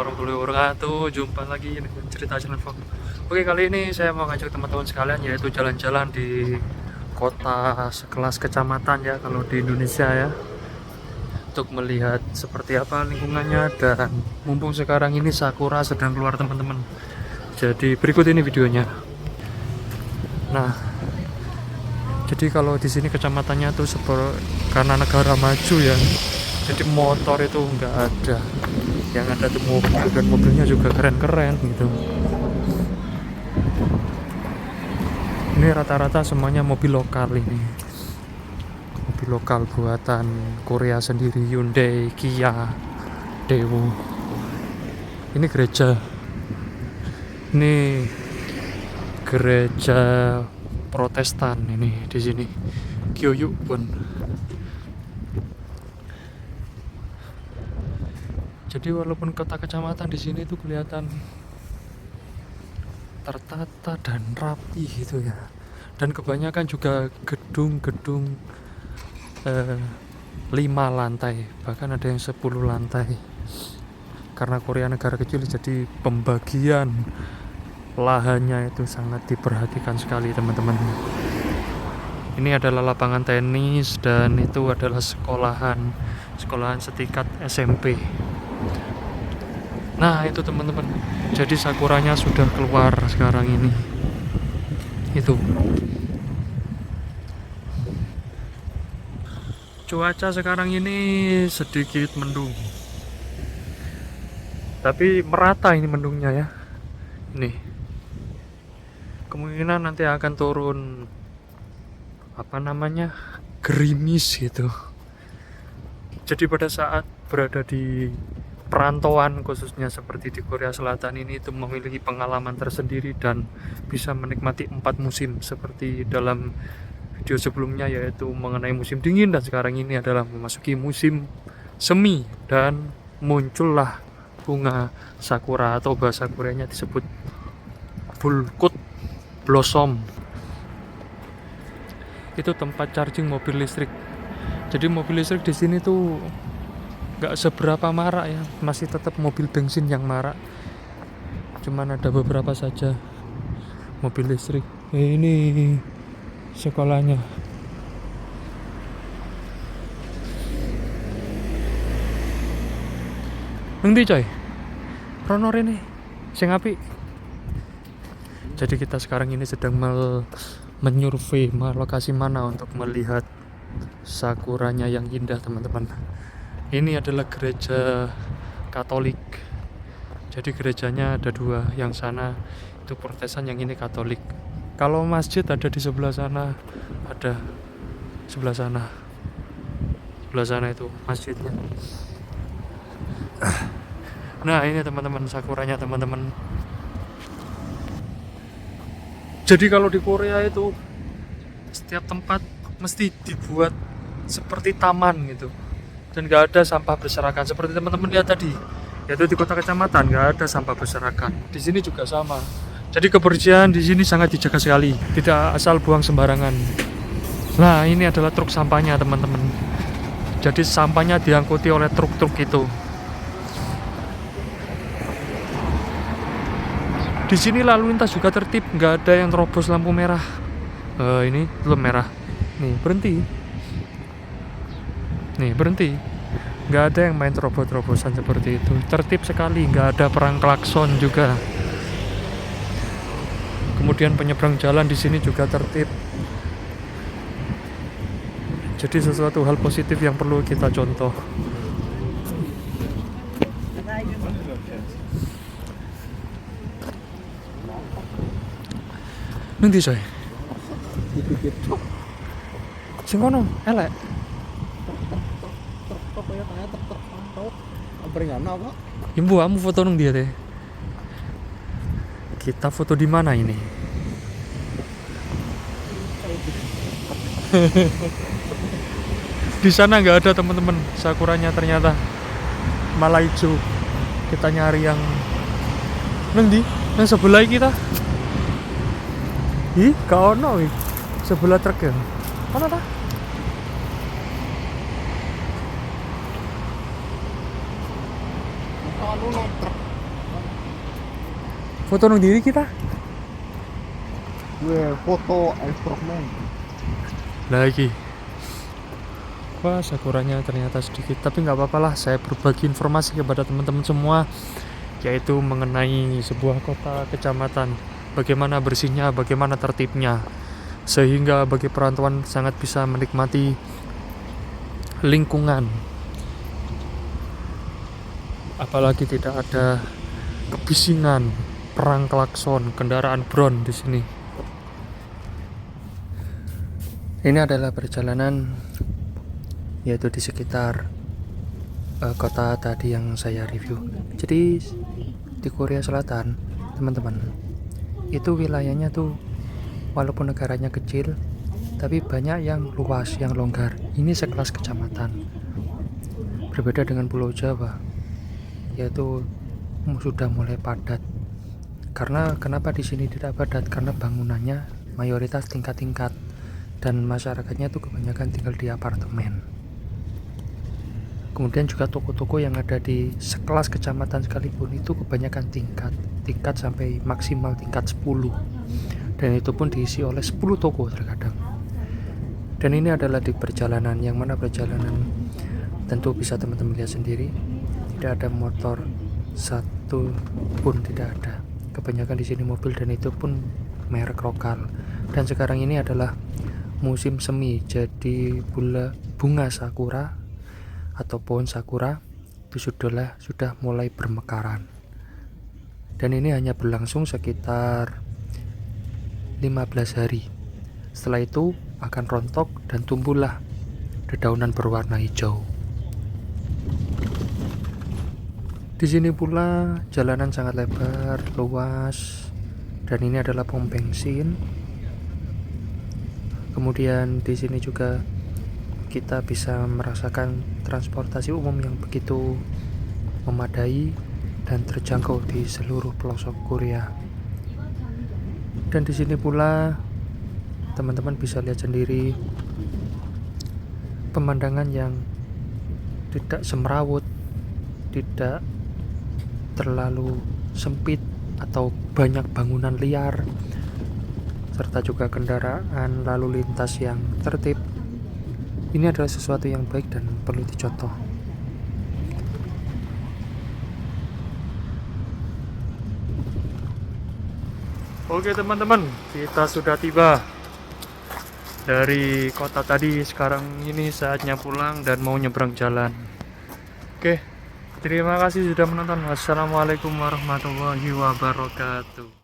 warahmatullahi wabarakatuh. Jumpa lagi dengan cerita channel vlog. Oke, kali ini saya mau ngajak teman-teman sekalian yaitu jalan-jalan di kota sekelas kecamatan ya kalau di Indonesia ya, untuk melihat seperti apa lingkungannya. Dan mumpung sekarang ini sakura sedang keluar teman-teman, jadi berikut ini videonya. Nah, jadi kalau di sini kecamatannya tuh karena negara maju ya, jadi motor itu nggak ada, yang ada tuh mobil, dan mobilnya juga keren-keren gitu. Ini rata-rata semuanya mobil lokal ini, mobil lokal buatan Korea sendiri, Hyundai, Kia, Daewoo. Ini gereja Protestan ini di sini, Gyeoyu pun. Jadi walaupun kota kecamatan di sini tuh kelihatan tertata dan rapi gitu ya. Dan kebanyakan juga gedung-gedung 5 lantai, bahkan ada yang 10 lantai. Karena Korea negara kecil, jadi pembagian lahannya itu sangat diperhatikan sekali teman-teman. Ini adalah lapangan tenis dan itu adalah sekolahan setingkat SMP. Nah itu teman-teman, jadi sakuranya sudah keluar sekarang ini. Itu cuaca sekarang ini sedikit mendung, tapi merata ini mendungnya ya. Nih, kemungkinan nanti akan turun gerimis gitu. Jadi pada saat berada di perantauan, khususnya seperti di Korea Selatan ini, itu memiliki pengalaman tersendiri dan bisa menikmati 4 musim seperti dalam video sebelumnya, yaitu mengenai musim dingin, dan sekarang ini adalah memasuki musim semi dan muncullah bunga sakura atau bahasa Koreanya disebut bulkut blossom. Itu tempat charging mobil listrik. Jadi mobil listrik di sini tuh nggak seberapa marak ya, masih tetap mobil bensin yang marak, cuman ada beberapa saja mobil listrik. Ini sekolahnya. Nanti coy Ronor ini sing api. Jadi kita sekarang ini sedang menyurvei lokasi mana untuk melihat sakuranya yang indah teman-teman. Ini adalah gereja Katolik. Jadi gerejanya ada 2, yang sana itu Protestan, yang ini Katolik. Kalau masjid ada di sebelah sana, ada sebelah sana. Sebelah sana itu masjidnya. Nah, ini teman-teman sakuranya teman-teman. Jadi kalau di Korea itu setiap tempat mesti dibuat seperti taman gitu, dan gak ada sampah berserakan seperti teman-teman lihat tadi, yaitu di kota kecamatan gak ada sampah berserakan. Di sini juga sama. Jadi kebersihan di sini sangat dijaga sekali, tidak asal buang sembarangan. Nah, ini adalah truk sampahnya teman-teman. Jadi sampahnya diangkuti oleh truk-truk itu. Di sini lalu lintas juga tertib, nggak ada yang terobos lampu merah. Ini belum merah. Nih berhenti. Nggak ada yang main terobos-terobosan seperti itu. Tertib sekali, nggak ada perang klakson juga. Kemudian penyeberang jalan di sini juga tertib. Jadi sesuatu hal positif yang perlu kita contoh. Nanti coy sing kono elek ibu kamu foto nung dia deh. Kita foto di mana ini? Di sana nggak ada teman-teman sakuranya, ternyata malah hijau. Kita nyari yang nanti yang sebelah kita. Ih, gak ono wih. Sebelah truk ya. Mana ta? Foto nang diri kita. Gue foto instrumen. Lagi. Wah, sakuranya ternyata sedikit, tapi nggak apa-apa lah. Saya berbagi informasi kepada teman-teman semua, yaitu mengenai sebuah kota kecamatan, bagaimana bersihnya, bagaimana tertibnya, sehingga bagi perantauan sangat bisa menikmati lingkungan. Apalagi tidak ada kebisingan, perang klakson, kendaraan bron di sini. Ini adalah perjalanan yaitu di sekitar kota tadi yang saya review. Jadi di Korea Selatan, teman-teman, itu wilayahnya tuh walaupun negaranya kecil, tapi banyak yang luas, yang longgar. Ini sekelas kecamatan. Berbeda dengan Pulau Jawa, yaitu sudah mulai padat. Karena kenapa di sini tidak padat? Karena bangunannya mayoritas tingkat-tingkat dan masyarakatnya tuh kebanyakan tinggal di apartemen. Kemudian juga toko-toko yang ada di sekelas kecamatan sekalipun itu kebanyakan tingkat sampai maksimal tingkat 10, dan itu pun diisi oleh 10 toko terkadang. Dan ini adalah di perjalanan, yang mana perjalanan tentu bisa teman-teman lihat sendiri, tidak ada motor satu pun, tidak ada. Kebanyakan di sini mobil, dan itu pun merek lokal. Dan sekarang ini adalah musim semi, jadi bunga sakura atau pohon sakura itu sudah mulai bermekaran, dan ini hanya berlangsung sekitar 15 hari. Setelah itu akan rontok dan tumbuhlah dedaunan berwarna hijau. Di sini pula jalanan sangat lebar, luas, dan ini adalah pom bensin. Kemudian di sini juga kita bisa merasakan transportasi umum yang begitu memadai dan terjangkau di seluruh pelosok Korea. Dan di sini pula teman-teman bisa lihat sendiri pemandangan yang tidak semrawut, tidak terlalu sempit atau banyak bangunan liar, serta juga kendaraan lalu lintas yang tertib. Ini adalah sesuatu yang baik dan perlu dicontoh. Oke teman-teman, kita sudah tiba dari kota tadi. Sekarang ini saatnya pulang dan mau nyebrang jalan. Oke, terima kasih sudah menonton. Wassalamualaikum warahmatullahi wabarakatuh.